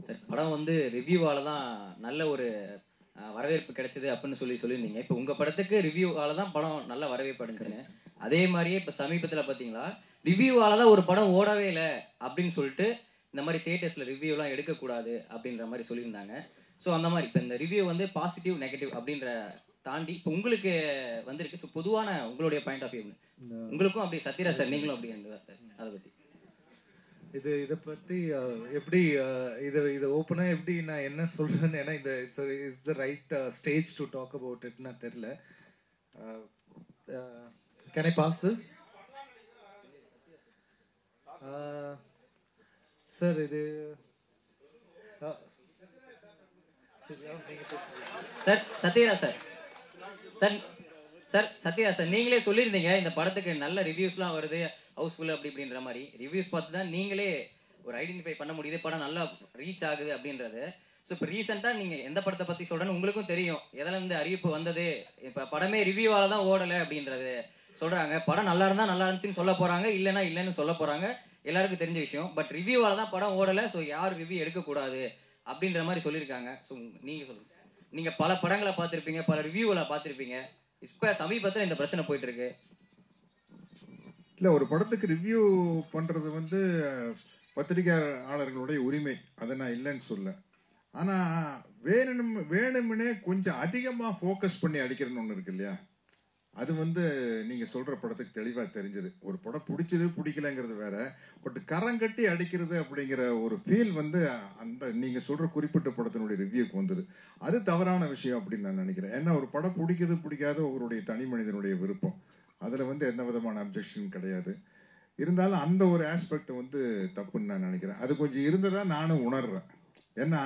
Sir படம் வந்து ரிவ்யூவால தான் நல்ல ஒரு வரவேற்பு கிடைச்சது அப்படின்னு சொல்லியிருந்தீங்க. இப்போ உங்கள் படத்துக்கு ரிவ்யூவால தான் படம் நல்ல வரவேற்பு அடைஞ்சுன்னு, அதே மாதிரியே இப்போ சமீபத்தில் பார்த்தீங்களா ரிவ்யூவால தான் ஒரு படம் ஓடவே இல்லை அப்படின்னு சொல்லிட்டு இந்த மாதிரி தியேட்டர்ஸில் ரிவ்யூலாம் எடுக்கக்கூடாது அப்படின்ற மாதிரி சொல்லியிருந்தாங்க. ஸோ அந்த மாதிரி இப்போ இந்த ரிவ்யூ வந்து பாசிட்டிவ் நெகட்டிவ் அப்படின்ற தாண்டி இப்போ உங்களுக்கு வந்திருக்கு. ஸோ பொதுவான உங்களுடைய பாயிண்ட் ஆஃப் வியூ உங்களுக்கும் அப்படி சத்யராஜ் சார் நீங்களும் அப்படி அதை பற்றி இதை பற்றி எப்படி இதை ஓப்பனாக எப்படி நான் என்ன சொல்கிறேன்னு, ஏன்னா இந்த it's the right stage to talk about இட்னா தெரில. Can I pass this sir? இது sir Sathyaraj sir sir sir Sathyaraj sir நீங்களே சொல்லியிருந்தீங்க இந்த படத்துக்கு நல்ல ரிவ்யூஸ்லாம் வருது, ஹவுஸ்ஃபுல் அப்படி இப்படின்ற மாதிரி ரிவ்யூஸ் பார்த்து தான் நீங்களே ஒரு ஐடென்டிஃபை பண்ண முடியுது படம் நல்லா ரீச் ஆகுது அப்படின்றது. ஸோ இப்போ ரீசெண்டாக நீங்கள் எந்த படத்தை பற்றி சொல்கிறேன்னு உங்களுக்கும் தெரியும். எதில் இருந்து அறிவிப்பு வந்தது, இப்போ படமே ரிவ்யூவால் தான் ஓடலை அப்படின்றது சொல்கிறாங்க. படம் நல்லா இருந்தால் நல்லா இருந்துச்சுன்னு சொல்ல போகிறாங்க, இல்லைன்னா இல்லைன்னு சொல்ல போகிறாங்க, எல்லாருக்கும் தெரிஞ்ச விஷயம். பட் ரிவ்யூவால் தான் படம் ஓடலை, ஸோ யாரும் ரிவ்யூ எடுக்கக்கூடாது அப்படின்ற மாதிரி சொல்லியிருக்காங்க. ஸோ நீங்கள் சொல்லுங்கள் சார். நீங்கள் பல படங்களை பார்த்துருப்பீங்க, பல ரிவ்யூவில் பார்த்துருப்பீங்க. இப்போ சமீபத்தில் இந்த பிரச்சனை போயிட்டு இருக்கு. இல்லை, ஒரு படத்துக்கு ரிவ்யூ பண்ணுறது வந்து பத்திரிகையாளர்களுடைய உரிமை, அதை நான் இல்லைன்னு சொல்ல. ஆனால் வேணும்னே கொஞ்சம் அதிகமாக ஃபோக்கஸ் பண்ணி அடிக்கிறன்னு ஒன்று இருக்கு இல்லையா, அது வந்து நீங்கள் சொல்கிற படத்துக்கு தெளிவாக தெரிஞ்சது. ஒரு படம் பிடிச்சது பிடிக்கலங்கிறது வேற, பட் கரங்கட்டி அடிக்கிறது அப்படிங்கிற ஒரு ஃபீல் வந்து அந்த நீங்கள் சொல்கிற குறிப்பிட்ட படத்தினுடைய ரிவ்யூக்கு வந்தது. அது தவறான விஷயம் அப்படின்னு நான் நினைக்கிறேன். ஏன்னா ஒரு படம் பிடிக்குது பிடிக்காத ஒருவருடைய தனி மனிதனுடைய விருப்பம், அதில் வந்து எந்த விதமான அப்ஜெக்ஷன் கிடையாது. இருந்தாலும் அந்த ஒரு ஆஸ்பெக்ட் வந்து தப்புன்னு நான் நினைக்கிறேன். அது கொஞ்சம் இருந்ததா நானும் உணர்றேன். ஏன்னா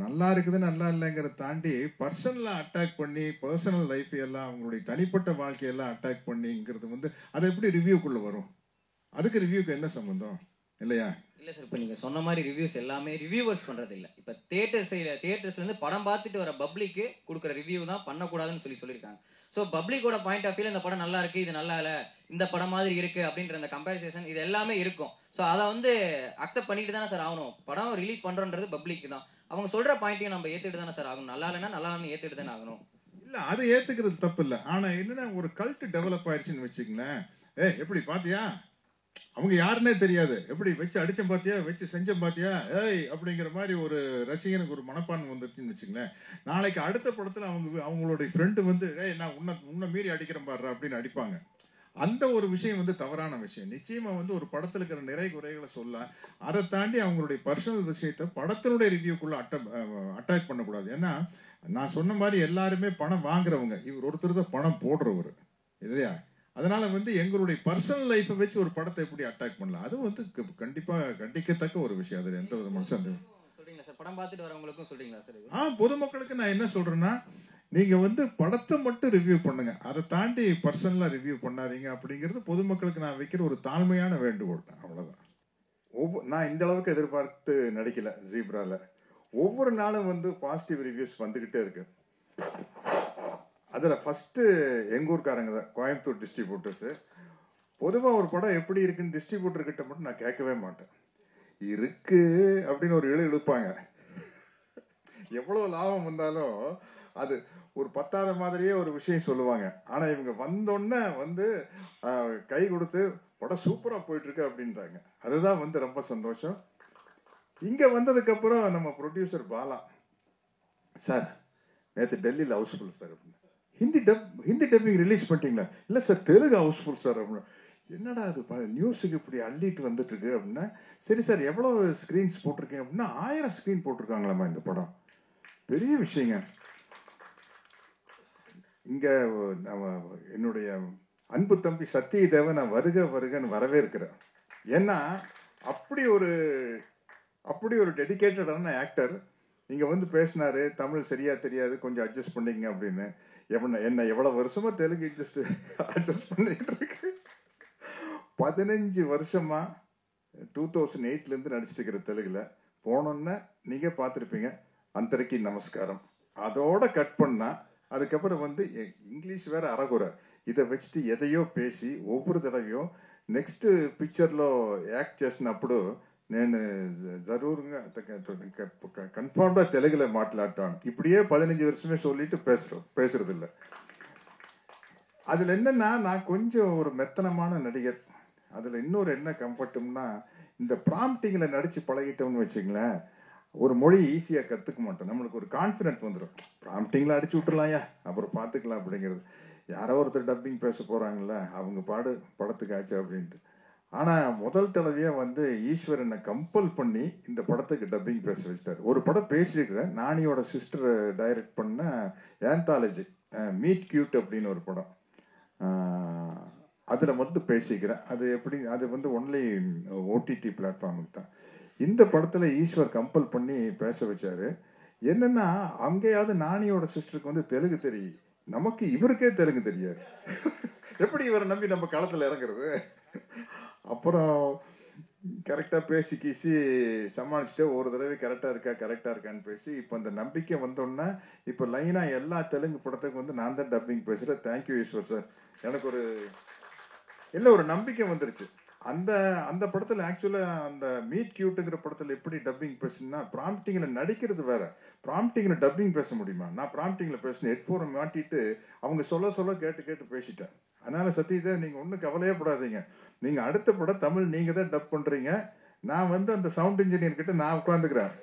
நல்லா இருக்குது நல்லா இல்லைங்கிறத தாண்டி பர்சனலாக அட்டாக் பண்ணி பர்சனல் லைஃப் எல்லாம் அவங்களுடைய தனிப்பட்ட வாழ்க்கையெல்லாம் அட்டாக் பண்ணிங்கிறது வந்து அது எப்படி ரிவ்யூக்குள்ளே வரும்? அதுக்கு ரிவ்யூக்கு என்ன சம்பந்தம் இல்லையா? இல்லை சார், இப்போ நீங்கள் சொன்ன மாதிரி ரிவ்யூஸ் எல்லாமே ரிவ்யூவர்ஸ் பண்ணுறது இல்லை. இப்போ தியேட்டர்ஸ்லேருந்து படம் பார்த்துட்டு வர பப்ளிக்கு கொடுக்குற ரிவ்யூ தான் பண்ணக்கூடாதுன்னு சொல்லியிருக்காங்க. ஸோ பப்ளிக்கோட பாயிண்ட் ஆஃப் வியூவில் இந்த படம் நல்லா இருக்குது, இது நல்லா இல்லை, இந்த படம் மாதிரி இருக்குது அப்படின்ற அந்த கம்பேரிசேஷன் இது எல்லாமே இருக்கும். ஸோ அதை வந்து அக்செப்ட் பண்ணிட்டு தானே சார் ஆகணும். படம் ரிலீஸ் பண்ணுறன்றது பப்ளிக் தான், அவங்க சொல்கிற பாயிண்ட்டையும் நம்ம ஏற்றுட்டு தானே சார் ஆகணும். நல்லா இல்லைன்னா நல்லா இல்லைன்னு ஏற்றுட்டு தானே ஆகணும். இல்லை, அதை ஏற்றுக்கிறது தப்பு இல்லை. ஆனால் என்னன்னா ஒரு கல்ட் டெவலப் ஆயிடுச்சுன்னு வச்சுங்களேன். எப்படி பார்த்தியா, அவங்க யாருன்னே தெரியாது, எப்படி வச்சு அடிச்சம் பார்த்தியா, வச்சு செஞ்சம் பார்த்தியா, அப்படிங்கிற மாதிரி ஒரு ரசிகனுக்கு ஒரு மனப்பான்மை வந்துருச்சுன்னு வச்சுங்களேன். நாளைக்கு அடுத்த படத்தில் அவங்களுடைய ஃப்ரெண்டு வந்து நான் உன்னை மீறி அடிக்கிறேன் பாடுற அப்படின்னு அடிப்பாங்க. அந்த ஒரு விஷயம் வந்து தவறான விஷயம். நிச்சயமா வந்து ஒரு படத்தில் இருக்கிற நிறை குறைகளை சொல்ல, அதை தாண்டி அவங்களுடைய பர்சனல் விஷயத்தை படத்தினுடைய ரிவ்யூக்குள்ள அட்டாக் பண்ணக்கூடாது. ஏன்னா நான் சொன்ன மாதிரி எல்லாருமே பணம் வாங்குறவங்க, இவர் ஒருத்தர் தான் பணம் போடுறவர் இல்லையா. அதனால வந்து எங்களுடைய பர்சனல் லைஃப்பை வச்சு ஒரு படத்தை எப்படி அட்டாக் பண்ணலாம், அது வந்து கண்டிப்பாக கண்டிக்கத்தக்க ஒரு விஷயம். அதில் எந்த விதமான சந்தேகம் சொல்றீங்களா சார்? படம் பார்த்துட்டு வரவங்களுக்கும் சொல்றீங்களா சார்? பொதுமக்களுக்கு நான் என்ன சொல்றேன்னா, நீங்க வந்து படத்தை மட்டும் ரிவ்யூ பண்ணுங்க, அதை தாண்டி பர்சனலா ரிவ்யூ பண்ணாதீங்க அப்படிங்கிறது பொதுமக்களுக்கு நான் வைக்கிற ஒரு தாழ்மையான வேண்டுகோள். அவ்வளவுதான். நான் இந்த அளவுக்கு எதிர்பார்த்து நடிக்கல ஜீப்ரால. ஒவ்வொரு நாளும் வந்து பாசிட்டிவ் ரிவ்யூஸ் வந்துகிட்டே இருக்கு. அதில் ஃபஸ்ட்டு எங்கூர்காரங்க தான், கோயம்புத்தூர் டிஸ்ட்ரிபியூட்டர்ஸு. பொதுவாக ஒரு படம் எப்படி இருக்குன்னு டிஸ்ட்ரிபியூட்டர்கிட்ட மட்டும் நான் கேட்கவே மாட்டேன். இருக்கு அப்படின்னு ஒரு இழுப்பாங்க. எவ்வளோ லாபம் வந்தாலும் அது ஒரு பத்தாத மாதிரியே ஒரு விஷயம் சொல்லுவாங்க. ஆனால் இவங்க வந்தோடனே வந்து கை கொடுத்து படம் சூப்பராக போயிட்டுருக்கு அப்படின்றாங்க. அதுதான் வந்து ரொம்ப சந்தோஷம். இங்கே வந்ததுக்கப்புறம் நம்ம ப்ரொடியூசர் பாலா சார், நேற்று டெல்லியில் ஹவுஸ்ஃபுல் சார் அப்படின்னு, ஹிந்தி டப்பிங் ரிலீஸ் பண்ணிட்டீங்களா? இல்லை சார், தெலுங்கு ஹவுஸ்ஃபுல் சார் அப்படின்னு. என்னடா அது நியூஸுக்கு இப்படி அள்ளிட்டு வந்துட்டு இருக்கு அப்படின்னா, சரி சார் எவ்வளோ ஸ்க்ரீன்ஸ் போட்டிருக்கீங்க அப்படின்னா, 1000 ஸ்க்ரீன் போட்டிருக்காங்களாம்மா இந்த படம். பெரிய விஷயங்க. இங்கே என்னுடைய அன்பு தம்பி சத்யதேவ நான் வருக வருகன்னு வரவேற்கிறேன். ஏன்னா அப்படி ஒரு டெடிக்கேட்டடான ஆக்டர் இங்கே வந்து பேசினாரு. தமிழ் சரியா தெரியாது, கொஞ்சம் அட்ஜஸ்ட் பண்ணிக்கங்க அப்படின்னு. என்ன எவ்வளோ வருஷமா தெலுங்கு அட்ஜஸ்ட் பண்ணிக்கிட்டு இருக்கு. 15 வருஷமா 2008லேருந்து நடிச்சிட்டு இருக்கிற தெலுங்குல போனோன்னா நீங்கள் பார்த்துருப்பீங்க அந்தரிக்கு நமஸ்காரம், அதோட கட் பண்ணா அதுக்கப்புறம் வந்து இங்கிலீஷ் வேற அறகுறை, இதை வச்சுட்டு எதையோ பேசி ஒவ்வொரு தடவையும் నెక్స్ట్ పిక్చర్లో యాక్ట్ చేసినప్పుడు నేను జరూరుగా కన్ఫర్మ్డా తెలుగులో మాట్లాడతాను. இப்படியே 15 வருஷமே சொல்லிட்டு பேசுறது இல்லை. அதுல என்னன்னா, நான் கொஞ்சம் ஒரு மெத்தனமான நடிகர். அதுல இன்னொரு என்ன கம்ஃபர்ட்னா, இந்த ப்ராம்ப்டிங்ல நடிச்சு பழகிட்டோம்னு வச்சுங்களேன், ஒரு மொழி ஈஸியா கத்துக்க மாட்டோம். நம்மளுக்கு ஒரு கான்ஃபிடென்ட் வந்துடும். ப்ராம்ப்டிங்ல அடிச்சு விட்டுலாம்யா, அப்புறம் பார்த்துக்கலாம் அப்படிங்கிறது. யாரோ ஒருத்தர் டப்பிங் பேச போறாங்கல்ல, அவங்க பாடு படத்துக்கு ஆச்சு அப்படின்ட்டு. ஆனா முதல் தடவையா வந்து ஈஸ்வர் என்னை கம்பல் பண்ணி இந்த படத்துக்கு டப்பிங் பேச வச்சிட்டாரு. ஒரு படம் பேசியிருக்கிறேன், நானியோட சிஸ்டர் டைரக்ட் பண்ண ஆந்தாலஜி மீட் கியூட் அப்படின்னு ஒரு படம். அதுல வந்து பேசிக்கிறேன். அது எப்படி, அது வந்து ஒன்லி ஓடிடி பிளாட்ஃபார்முக்கு தான். இந்த படத்துல ஈஸ்வர் கம்பல் பண்ணி பேச வச்சாரு. என்னன்னா, அங்கேயாவது நானியோட சிஸ்டருக்கு வந்து தெலுங்கு தெரியும், நமக்கு இவருக்கே தெலுங்கு தெரியாது. எப்படி இவரை நம்பி நம்ம களத்துல இறங்குறது? அப்புறம் கரெக்டா பேசி கீசி சமாளிச்சுட்டு ஒரு தடவை கரெக்டா இருக்கான்னு பேசி இப்ப அந்த நம்பிக்கை வந்தோன்னா இப்ப லைனா எல்லா தெலுங்கு படத்துக்கு வந்து நான் தான் டப்பிங் பேசுறேன். Thank you Eswar sir. எனக்கு ஒரு நம்பிக்கை வந்துருச்சு. அந்த படத்துல ஆக்சுவலா அந்த மீட் கியூட்டுங்கிற படத்துல எப்படி டப்பிங் பேசுனா, ப்ராம்ப்டிங்ல நடிக்கிறது வேற, ப்ராம்ப்டிங்ல டப்பிங் பேச முடியுமா? நான் ப்ராம்ப்டிங்ல பேசினேன், ஹெட்போனை மாட்டிட்டு அவங்க சொல்ல கேட்டு பேசிட்டேன். அதனால சத்யதேவ், நீங்க ஒன்றும் கவலையே படாதீங்க. நீங்க அடுத்த படம் தமிழ் நீங்க தான் டப் பண்றீங்க. நான் வந்து அந்த சவுண்ட் இன்ஜினியர் கிட்ட நான் உட்காந்துக்கிறேன்.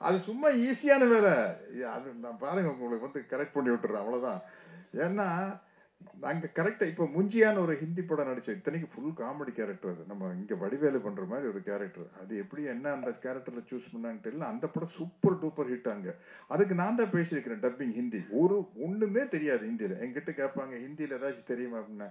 அது சும்மா ஈஸியான வேலை. அது நான் பாருங்க, உங்களுக்கு வந்து கரெக்ட் பண்ணி விட்டுறேன், அவ்வளவுதான். ஏன்னா நாங்க கரெக்டா இப்ப முஞ்சியான ஒரு ஹிந்தி படம் நடிச்சோம். இத்தனைக்கு ஃபுல் காமெடி கேரக்டர். அது நம்ம இங்க வடிவேலு பண்ற மாதிரி ஒரு கேரக்டர். அது எப்படி என்ன அந்த கேரக்டர்ல சூஸ் பண்ணான்னு தெரியல. அந்த படம் சூப்பர் டூப்பர் ஹிட் ஆங்க. அதுக்கு நான் தான் பேசியிருக்கிறேன் டப்பிங் ஹிந்தி. ஒண்ணுமே தெரியாது ஹிந்தியில. என்கிட்ட கேட்பாங்க, ஹிந்தியில ஏதாச்சும் தெரியுமா அப்படின்னா,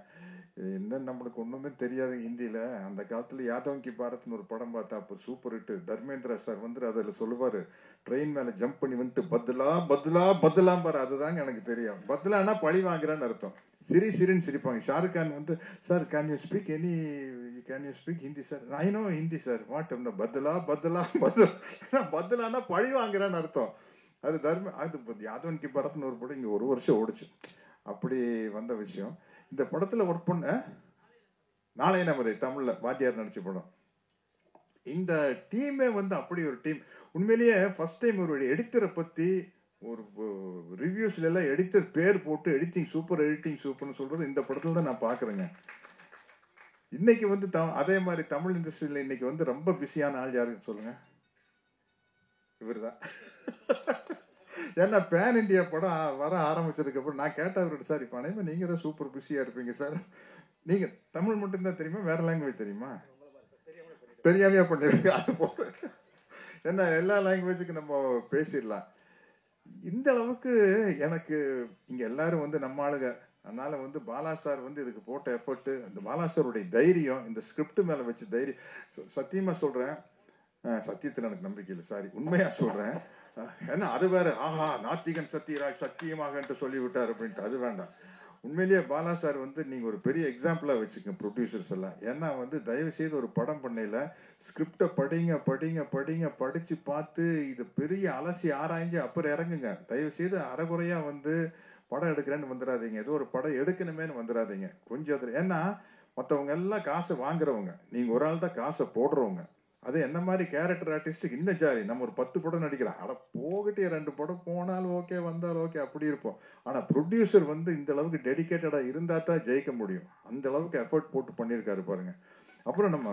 என்ன நம்மளுக்கு ஒண்ணுமே தெரியாது ஹிந்தியில. அந்த காலத்துல யாதவ் கி பாரத்னு ஒரு படம் பார்த்தா அப்போ சூப்பர் ஹிட். தர்மேந்திரா சார் வந்து அதுல சொல்லுவாரு, ட்ரெயின் மேல ஜம்ப் பண்ணி வந்துட்டு பத்லாம் பாரு, அதுதாங்க எனக்கு தெரியும். பத்லானா பழி வாங்குறான்னு அர்த்தம். சிரின்னு சிரிப்பாங்க. ஷாருக் கான் வந்து, sir can you speak Hindi sir? I know Hindi sir. What பத்லானா பழி வாங்குறான்னு அர்த்தம். அது யாதவன் கி பரத்னு ஒரு படம் இங்க 1 வருஷம் ஓடிச்சு. அப்படி வந்த விஷயம். இந்த படத்துல ஒர்க் பண்ண நாளைய நமரை தமிழ்ல வாத்தியார் நடிச்ச படம். இந்த டீமே வந்து அப்படி ஒரு டீம். உண்மையிலேயே ஃபர்ஸ்ட் டைம் ஒரு எடிட்டரை பத்தி ஒரு ரிவ்யூஸ்ல எல்லாம் எடிட்டர் பேர் போட்டு எடிட்டிங் சூப்பர்னு சொல்றது இந்த படத்துல தான் நான் பாக்குறேங்க. இன்னைக்கு வந்து அதே மாதிரி தமிழ் இண்டஸ்ட்ரியில இன்னைக்கு வந்து ரொம்ப பிஸியான ஆள் யாருன்னு சொல்லுங்க? இவர்தான். ஏன்னா பேன் இண்டியா படம் வர ஆரம்பிச்சதுக்கு அப்புறம் நான் கேட்டவர்கிட்ட, சார் இப்ப அனைவரும் நீங்க தான் சூப்பர் பிஸியா இருப்பீங்க சார், நீங்க தமிழ் மட்டும் தான் தெரியுமா, வேற லாங்குவேஜ் தெரியுமா? தெரியாமையா பண்ணிருக்க. அது போல ஏன்னா எல்லா லாங்குவேஜுக்கும் நம்ம பேசிடலாம். இந்த அளவுக்கு எனக்கு இங்க எல்லாரும் வந்து நம்ம ஆளுங்க. அதனால வந்து பாலா சார் வந்து இதுக்கு போட்ட எஃபர்ட், அந்த பாலா சாருடைய தைரியம், இந்த ஸ்கிரிப்ட் மேல வச்ச தைரியம், சத்தியமா சொல்றேன். சத்தியத்தில் எனக்கு நம்பிக்கை இல்லை, சாரி, உண்மையா சொல்றேன். ஏன்னா அது வேற, ஆஹா நாத்திகன் சத்யராஜ் சத்தியமாக என்று சொல்லிவிட்டார் அப்படின்ட்டு, அது வேண்டாம். உண்மையிலேயே பாலா சார் வந்து நீங்க ஒரு பெரிய எக்ஸாம்பிளா வச்சுக்கோங்க ப்ரொடியூசர்ஸ் எல்லாம். ஏன்னா வந்து தயவு செய்து ஒரு படம் பண்ணையில ஸ்கிரிப்டை படிச்சு பார்த்து இது பெரிய அலசி ஆராய்ஞ்சு அப்புறம் இறங்குங்க. தயவு செய்து அரைகுறையா வந்து படம் எடுக்கிறேன்னு வந்துடாதீங்க, ஏதோ ஒரு படம் எடுக்கணுமேன்னு வந்துடாதீங்க. கொஞ்சம் அது, ஏன்னா மற்றவங்க எல்லாம் காசை வாங்குறவங்க, நீங்க ஒரு ஆள் தான் காசை போடுறவங்க. அது என்ன மாதிரி கேரக்டர் ஆர்டிஸ்டுக்கு இன்னும் ஜாலி. நம்ம ஒரு 10 படம் நடிக்கிறோம், அட போகிட்டே 2 படம் போனாலும் ஓகே, வந்தாலும் ஓகே, அப்படி இருப்போம். ஆனா ப்ரொடியூசர் வந்து இந்த அளவுக்கு டெடிகேட்டடா இருந்தா தான் ஜெயிக்க முடியும். அந்த அளவுக்கு எஃபர்ட் போட்டு பண்ணியிருக்காரு பாருங்க. அப்புறம் நம்ம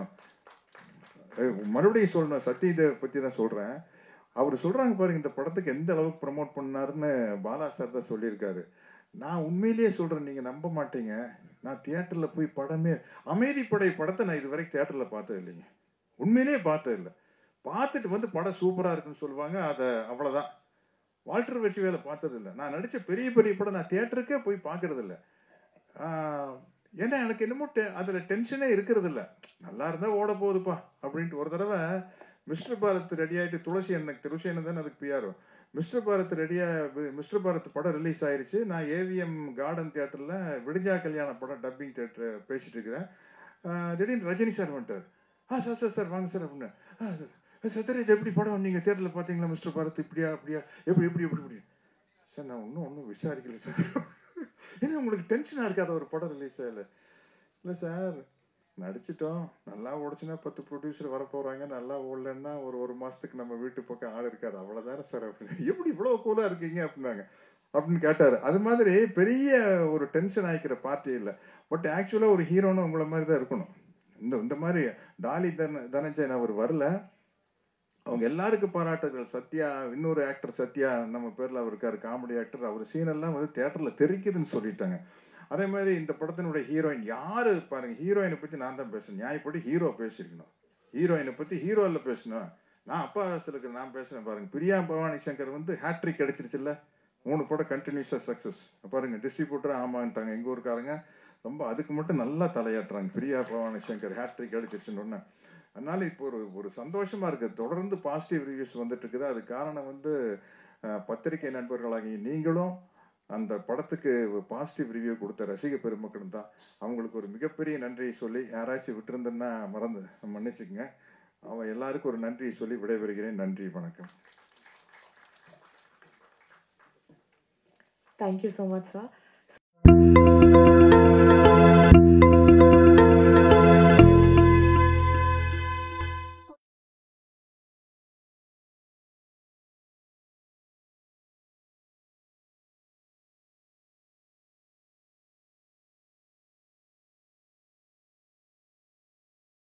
மறுபடியும் சொல்லணும், சத்யதேவ் பத்தி தான் சொல்றேன். அவர் சொல்றாங்க பாருங்க, இந்த படத்துக்கு எந்த அளவுக்கு ப்ரமோட் பண்ணாருன்னு பாலா சார் தான் சொல்லியிருக்காரு. நான் உண்மையிலேயே சொல்றேன், நீங்க நம்ப மாட்டீங்க, நான் தியேட்டர்ல போய் படமே அமைதிப்படை படத்தை நான் இது வரைக்கும் தியேட்டர்ல பார்த்தது இல்லைங்க. உண்மையிலேயே பார்த்தது இல்லை. பார்த்துட்டு வந்து படம் சூப்பரா இருக்குன்னு சொல்லுவாங்க, அதை அவ்வளவுதான். வால்டர் வெற்றிவேலை பார்த்தது இல்லை. நான் நடிச்ச பெரிய படம் நான் தியேட்டருக்கே போய் பார்க்கறது இல்லை. ஏன்னா எனக்கு என்னமோ அதுல டென்ஷனே இருக்கிறது இல்லை. நல்லா இருந்தா ஓட போகுதுப்பா அப்படின்ட்டு. ஒரு தடவை மிஸ்டர் பாரத் ரெடி ஆயிட்டு, துளசி அண்ணன் தானே அதுக்கு பிஆர், மிஸ்டர் பாரத் படம் ரிலீஸ் ஆயிருச்சு. நான் ஏவிஎம் கார்டன் தியேட்டர்ல விடிஞ்சா கல்யாண படம் டப்பிங் தியேட்டர் பேசிட்டு இருக்கிறேன். திடீர்னு ரஜினி சார் வந்துட்டார். சார் வாங்க சார் அப்படின்னு. சத்யராஜ் எப்படி படம் நீங்க தியேட்டர்ல பாத்தீங்களா மிஸ்டர் பாரத், இப்படியா எப்படி சார்? நான் ஒன்னும் விசாரிக்கல சார். ஏன்னா உங்களுக்கு டென்ஷனா இருக்காத ஒரு படம் ரிலீஸ் ஆகல? இல்ல சார், நடிச்சிட்டோம், நல்லா ஓடிச்சுன்னா 10 ப்ரொடியூசர் வர போறாங்க, நல்லா ஓடலன்னா ஒரு மாசத்துக்கு நம்ம வீட்டு பக்கம் ஆள் இருக்காது, அவ்வளவுதானே சார் அப்படின்னு. எப்படி இவ்வளவு கூலா இருக்கீங்க அப்படின்னாங்க. அப்படின்னு கேட்டாரு. அது மாதிரி பெரிய ஒரு டென்ஷன் ஆகிக்கிற பார்ட்டி இல்லை. பட் ஆக்சுவலா ஒரு ஹீரோன்னு உங்களை மாதிரி தான் இருக்கணும். இந்த மாதிரி டாலி தனஞ்சயன் அவர் வரல, அவங்க எல்லாருக்கும் பாராட்டுகள். சத்யா, இன்னொரு ஆக்டர் சத்யா நம்ம பேர்ல அவர் இருக்காரு, காமெடி ஆக்டர், அவர் சீன் எல்லாம் வந்து தியேட்டர்ல தெரிக்குதுன்னு சொல்லிட்டாங்க. அதே மாதிரி இந்த படத்தினுடைய ஹீரோயின் யாரு பாருங்க, ஹீரோயினை பத்தி நான் தான் பேசணும், நியாயப்படி ஹீரோ பேசியிருக்கணும், ஹீரோயினை பத்தி ஹீரோல பேசணும். நான் அப்பா வயசுல இருக்கிற நான் பேசுறேன் பாருங்க. பிரியா பவானி சங்கர் வந்து ஹேட்ரிக் கிடைச்சிருச்சுல்ல, 3 படம் கண்டினியூஸா சக்சஸ் பாருங்க. டிஸ்ட்ரிபியூட்டர் ஆமான்ட்டாங்க எங்க ஊருக்காரங்க, ரொம்ப அதுக்கு மட்டும் நல்லா தலையாட்டுறாங்க. பிரியா பவானி சங்கர் ஹேட்ரிக் அடிச்சிருச்சுன்னு ஒண்ணு. அதனால இப்போ ஒரு சந்தோஷமா இருக்கு, தொடர்ந்து பாசிட்டிவ் ரிவ்யூஸ் வந்துட்டு இருக்குது. அது காரணம் வந்து பத்திரிகை நண்பர்களாகிய நீங்களும் அந்த படத்துக்கு பாசிட்டிவ் ரிவ்யூ கொடுத்த ரசிக பெருமக்களும் தான். அவங்களுக்கு ஒரு மிகப்பெரிய நன்றியை சொல்லி, யாராச்சும் விட்டுருந்தேன்னா மன்னிச்சுக்கங்க. அவன் எல்லாருக்கும் ஒரு நன்றியை சொல்லி விடைபெறுகிறேன். நன்றி, வணக்கம். Thank you so much, sir.